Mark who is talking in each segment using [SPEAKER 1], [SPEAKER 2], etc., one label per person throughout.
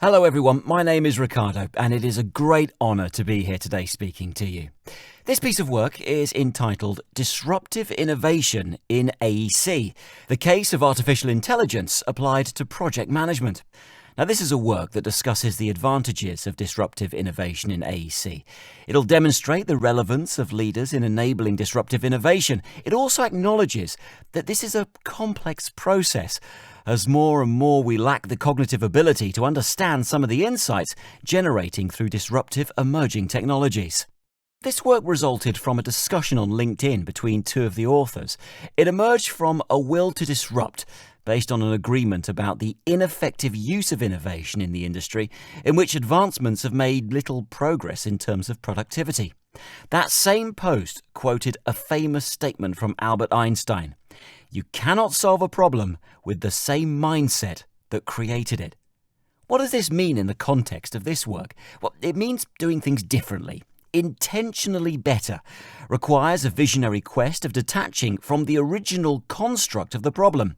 [SPEAKER 1] Hello everyone, my name is Ricardo and it is a great honour to be here today speaking to you. This piece of work is entitled Disruptive Innovation in AEC, the case of artificial intelligence applied to project management. Now this is a work that discusses the advantages of disruptive innovation in AEC. It'll demonstrate the relevance of leaders in enabling disruptive innovation. It also acknowledges that this is a complex process, as more and more we lack the cognitive ability to understand some of the insights generating through disruptive emerging technologies. This work resulted from a discussion on LinkedIn between two of the authors. It emerged from a will to disrupt, based on an agreement about the ineffective use of innovation in the industry, in which advancements have made little progress in terms of productivity. That same post quoted a famous statement from Albert Einstein: "You cannot solve a problem with the same mindset that created it." What does this mean in the context of this work? Well, it means doing things differently, intentionally better, requires a visionary quest of detaching from the original construct of the problem.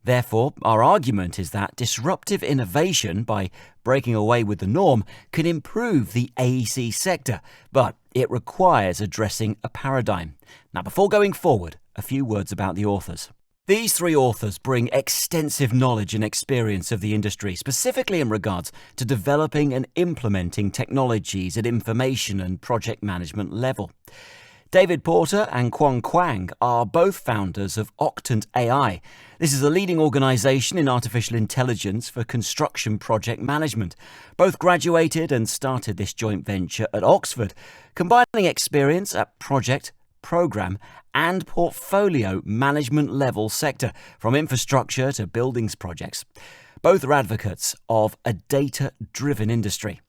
[SPEAKER 1] Therefore, our argument is that disruptive innovation, by breaking away with the norm, can improve the AEC sector, but it requires addressing a paradigm. Now, before going forward, a few words about the authors. These three authors bring extensive knowledge and experience of the industry, specifically in regards to developing and implementing technologies at information and project management level. David Porter and Kwong Kwang are both founders of Octant AI. This is a leading organisation in artificial intelligence for construction project management. Both graduated and started this joint venture at Oxford, combining experience at project, programme and portfolio management level sector, from infrastructure to buildings projects. Both are advocates of a data-driven industry.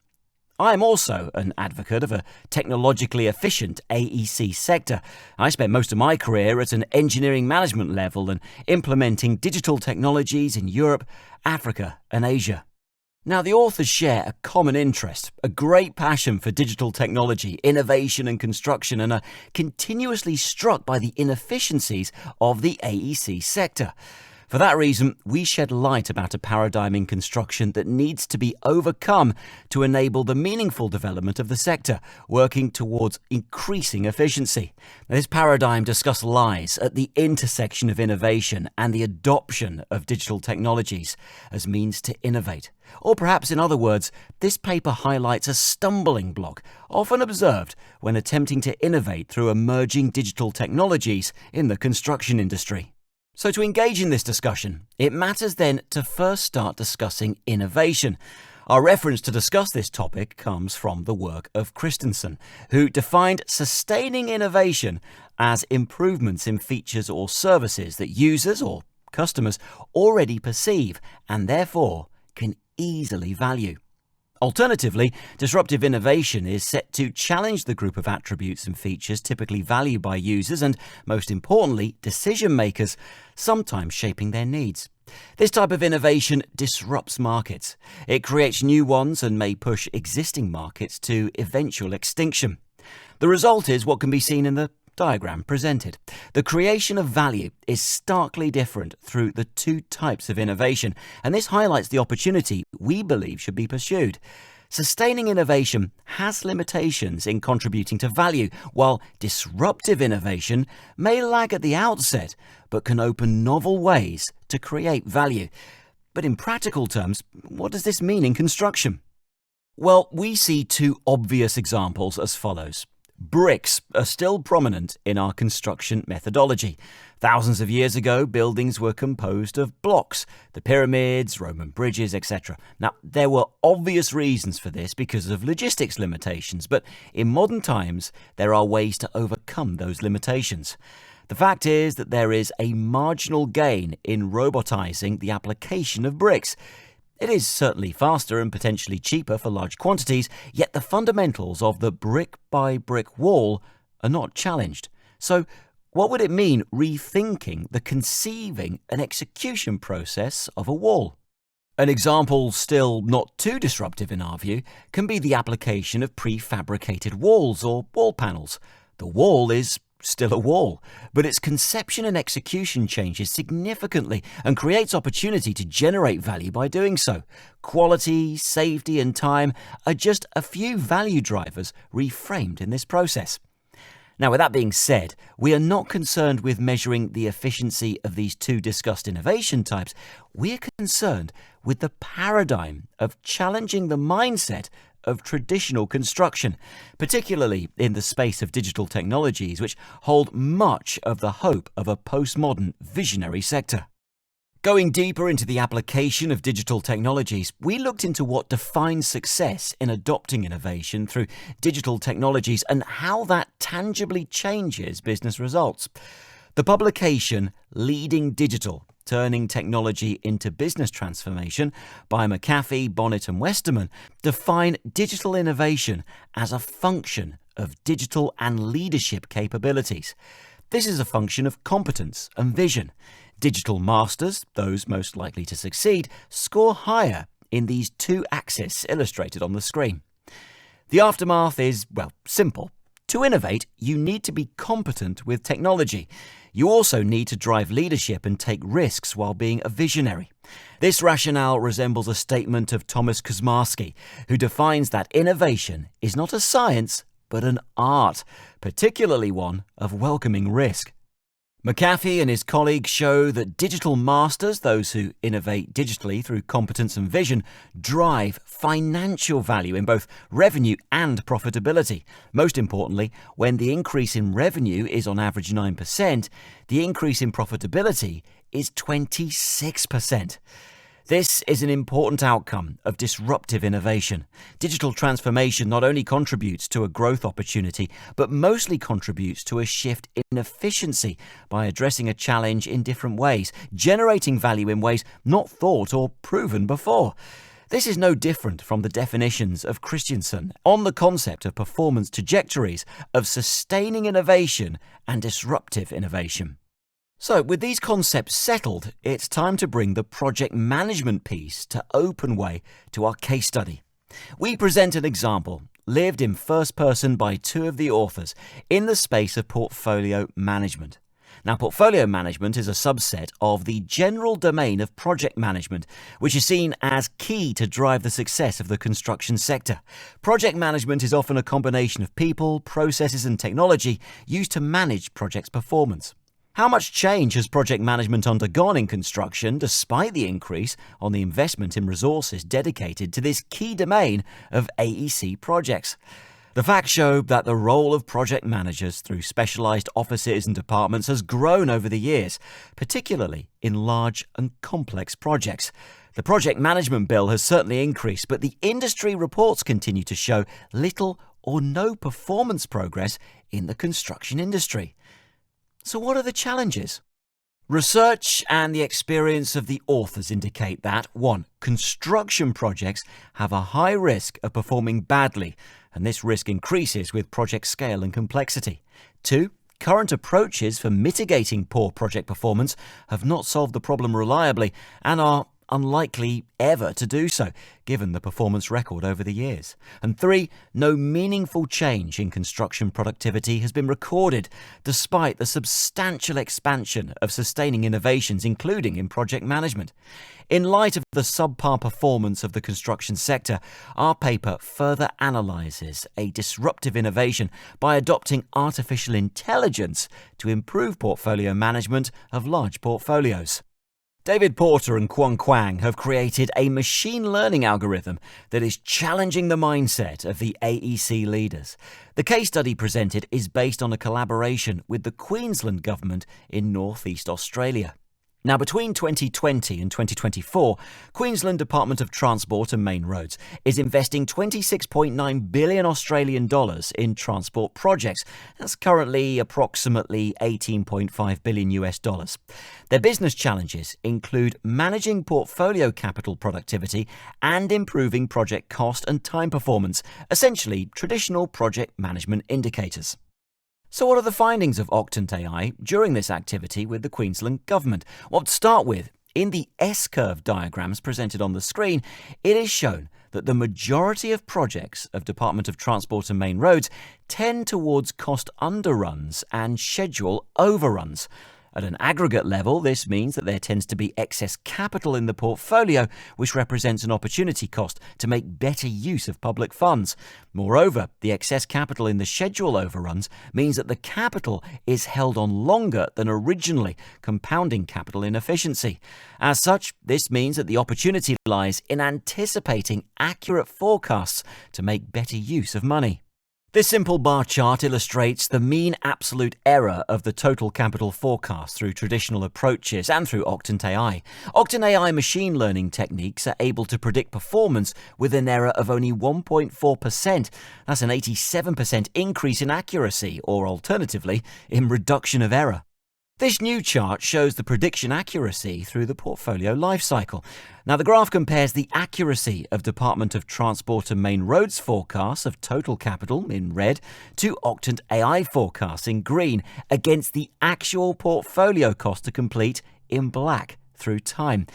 [SPEAKER 1] I am also an advocate of a technologically efficient AEC sector. I spent most of my career at an engineering management level and implementing digital technologies in Europe, Africa and Asia. Now, the authors share a common interest, a great passion for digital technology, innovation and construction, and are continuously struck by the inefficiencies of the AEC sector. For that reason, we shed light about a paradigm in construction that needs to be overcome to enable the meaningful development of the sector, working towards increasing efficiency. Now, this paradigm discusses lies at the intersection of innovation and the adoption of digital technologies as means to innovate. Or perhaps in other words, this paper highlights a stumbling block often observed when attempting to innovate through emerging digital technologies in the construction industry. So to engage in this discussion, it matters then to first start discussing innovation. Our reference to discuss this topic comes from the work of Christensen, who defined sustaining innovation as improvements in features or services that users or customers already perceive and therefore can easily value. Alternatively, disruptive innovation is set to challenge the group of attributes and features typically valued by users and, most importantly, decision makers, sometimes shaping their needs. This type of innovation disrupts markets. It creates new ones and may push existing markets to eventual extinction. The result is what can be seen in the diagram presented. The creation of value is starkly different through the two types of innovation, and this highlights the opportunity we believe should be pursued. Sustaining innovation has limitations in contributing to value, while disruptive innovation may lag at the outset, but can open novel ways to create value. But in practical terms, what does this mean in construction? Well, we see two obvious examples as follows. Bricks are still prominent in our construction methodology. Thousands of years ago, buildings were composed of blocks, the pyramids, Roman bridges, etc. Now, there were obvious reasons for this because of logistics limitations, but in modern times, there are ways to overcome those limitations. The fact is that there is a marginal gain in robotizing the application of bricks. It is certainly faster and potentially cheaper for large quantities, yet the fundamentals of the brick-by-brick wall are not challenged. So, what would it mean rethinking the conceiving and execution process of a wall? An example still not too disruptive in our view can be the application of prefabricated walls or wall panels. The wall is still a wall, but its conception and execution changes significantly and creates opportunity to generate value by doing so. Quality, safety, and time are just a few value drivers reframed in this process. Now, with that being said, we are not concerned with measuring the efficiency of these two discussed innovation types. We're concerned with the paradigm of challenging the mindset of traditional construction, particularly in the space of digital technologies, which hold much of the hope of a postmodern visionary sector. Going deeper into the application of digital technologies, we looked into what defines success in adopting innovation through digital technologies and how that tangibly changes business results. The publication Leading Digital: Turning Technology into Business Transformation by McAfee, Bonnet and Westerman define digital innovation as a function of digital and leadership capabilities. This is a function of competence and vision. Digital masters, those most likely to succeed, score higher in these two axes illustrated on the screen. The aftermath is, well, simple. To innovate, you need to be competent with technology. You also need to drive leadership and take risks while being a visionary. This rationale resembles a statement of Thomas Kuzmarski, who defines that innovation is not a science, but an art, particularly one of welcoming risk. McAfee and his colleagues show that digital masters, those who innovate digitally through competence and vision, drive financial value in both revenue and profitability. Most importantly, when the increase in revenue is on average 9%, the increase in profitability is 26%. This is an important outcome of disruptive innovation. Digital transformation not only contributes to a growth opportunity, but mostly contributes to a shift in efficiency by addressing a challenge in different ways, generating value in ways not thought or proven before. This is no different from the definitions of Christensen on the concept of performance trajectories, of sustaining innovation and disruptive innovation. So, with these concepts settled, it's time to bring the project management piece to open way to our case study. We present an example, lived in first person by two of the authors, in the space of portfolio management. Now, portfolio management is a subset of the general domain of project management, which is seen as key to drive the success of the construction sector. Project management is often a combination of people, processes, and technology used to manage projects' performance. How much change has project management undergone in construction despite the increase on the investment in resources dedicated to this key domain of AEC projects? The facts show that the role of project managers through specialised offices and departments has grown over the years, particularly in large and complex projects. The project management bill has certainly increased, but the industry reports continue to show little or no performance progress in the construction industry. So what are the challenges? Research and the experience of the authors indicate that 1. Construction projects have a high risk of performing badly, and this risk increases with project scale and complexity. 2. Current approaches for mitigating poor project performance have not solved the problem reliably and are unlikely ever to do so, given the performance record over the years. And 3, no meaningful change in construction productivity has been recorded, despite the substantial expansion of sustaining innovations, including in project management. In light of the subpar performance of the construction sector, our paper further analyses a disruptive innovation by adopting artificial intelligence to improve portfolio management of large portfolios. David Porter and Kwon Kwang have created a machine learning algorithm that is challenging the mindset of the AEC leaders. The case study presented is based on a collaboration with the Queensland Government in North East Australia. Now, between 2020 and 2024, Queensland Department of Transport and Main Roads is investing $26.9 billion Australian dollars in transport projects. That's currently approximately $18.5 billion US dollars. Their business challenges include managing portfolio capital productivity and improving project cost and time performance, essentially traditional project management indicators. So what are the findings of Octant AI during this activity with the Queensland Government? Well, to start with, in the S-curve diagrams presented on the screen, it is shown that the majority of projects of Department of Transport and Main Roads tend towards cost underruns and schedule overruns. At an aggregate level, this means that there tends to be excess capital in the portfolio, which represents an opportunity cost to make better use of public funds. Moreover, the excess capital in the schedule overruns means that the capital is held on longer than originally, compounding capital inefficiency. As such, this means that the opportunity lies in anticipating accurate forecasts to make better use of money. This simple bar chart illustrates the mean absolute error of the total capital forecast through traditional approaches and through Octant AI. Octant AI machine learning techniques are able to predict performance with an error of only 1.4%. That's an 87% increase in accuracy, or alternatively, in reduction of error. This new chart shows the prediction accuracy through the portfolio lifecycle. Now, the graph compares the accuracy of Department of Transport and Main Roads forecasts of total capital in red to Octant AI forecasts in green against the actual portfolio cost to complete in black through time.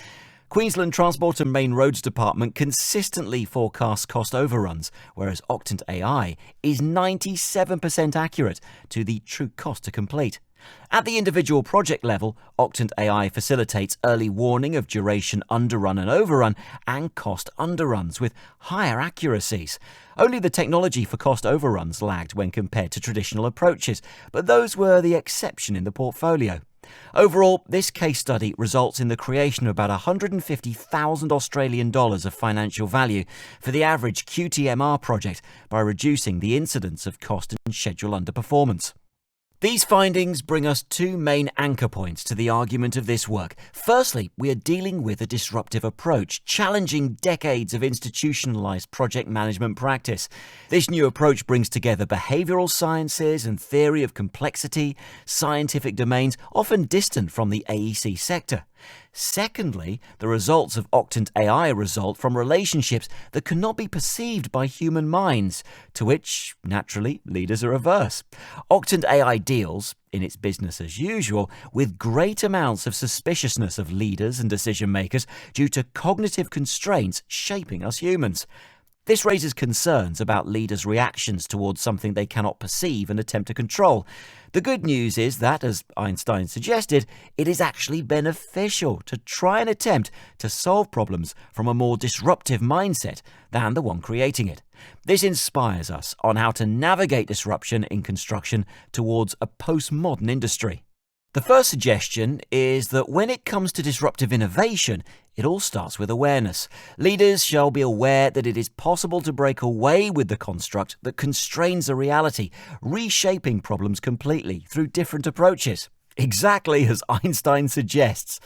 [SPEAKER 1] Queensland Transport and Main Roads Department consistently forecasts cost overruns, whereas Octant AI is 97% accurate to the true cost to complete. At the individual project level, Octant AI facilitates early warning of duration underrun and overrun and cost underruns with higher accuracies. Only the technology for cost overruns lagged when compared to traditional approaches, but those were the exception in the portfolio. Overall, this case study results in the creation of about $150,000 Australian dollars of financial value for the average QTMR project by reducing the incidence of cost and schedule underperformance. These findings bring us two main anchor points to the argument of this work. Firstly, we are dealing with a disruptive approach, challenging decades of institutionalized project management practice. This new approach brings together behavioral sciences and theory of complexity, scientific domains often distant from the AEC sector. Secondly, the results of Octant AI result from relationships that cannot be perceived by human minds, to which, naturally, leaders are averse. Octant AI deals, in its business as usual, with great amounts of suspiciousness of leaders and decision makers due to cognitive constraints shaping us humans. This raises concerns about leaders' reactions towards something they cannot perceive and attempt to control. The good news is that, as Einstein suggested, it is actually beneficial to try and attempt to solve problems from a more disruptive mindset than the one creating it. This inspires us on how to navigate disruption in construction towards a postmodern industry. The first suggestion is that when it comes to disruptive innovation, it all starts with awareness. Leaders shall be aware that it is possible to break away with the construct that constrains a reality, reshaping problems completely through different approaches. Exactly as Einstein suggests.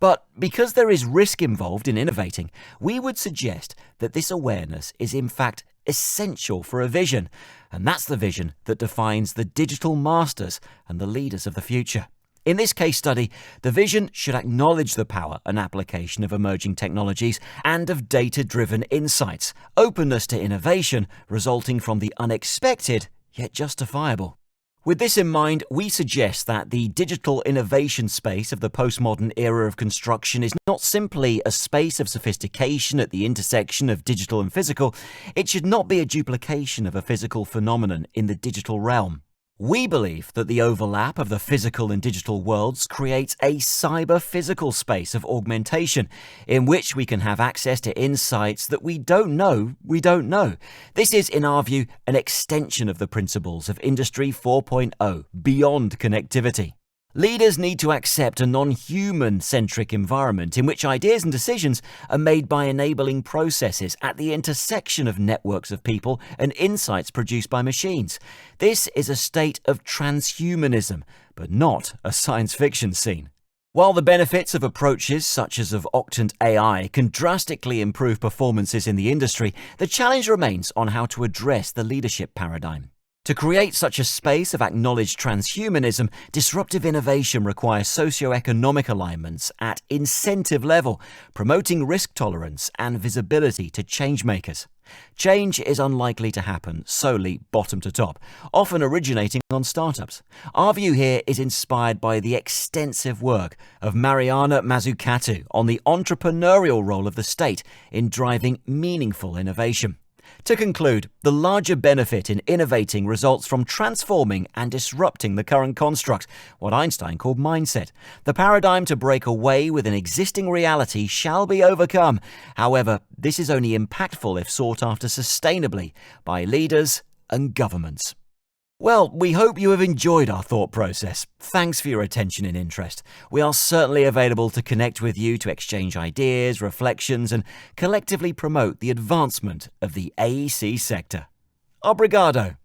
[SPEAKER 1] But because there is risk involved in innovating, we would suggest that this awareness is in fact essential for a vision. And that's the vision that defines the digital masters and the leaders of the future. In this case study, the vision should acknowledge the power and application of emerging technologies and of data-driven insights, openness to innovation resulting from the unexpected yet justifiable. With this in mind, we suggest that the digital innovation space of the postmodern era of construction is not simply a space of sophistication at the intersection of digital and physical. It should not be a duplication of a physical phenomenon in the digital realm. We believe that the overlap of the physical and digital worlds creates a cyber-physical space of augmentation in which we can have access to insights that we don't know. This is, in our view, an extension of the principles of Industry 4.0 beyond connectivity. Leaders need to accept a non-human-centric environment in which ideas and decisions are made by enabling processes at the intersection of networks of people and insights produced by machines. This is a state of transhumanism, but not a science fiction scene. While the benefits of approaches such as of Octant AI can drastically improve performances in the industry, the challenge remains on how to address the leadership paradigm. To create such a space of acknowledged transhumanism, disruptive innovation requires socio-economic alignments at incentive level, promoting risk tolerance and visibility to changemakers. Change is unlikely to happen solely bottom to top, often originating on startups. Our view here is inspired by the extensive work of Mariana Mazzucato on the entrepreneurial role of the state in driving meaningful innovation. To conclude, the larger benefit in innovating results from transforming and disrupting the current construct, what Einstein called mindset. The paradigm to break away with an existing reality shall be overcome. However, this is only impactful if sought after sustainably by leaders and governments. Well, we hope you have enjoyed our thought process. Thanks for your attention and interest. We are certainly available to connect with you to exchange ideas, reflections, and collectively promote the advancement of the AEC sector. Obrigado.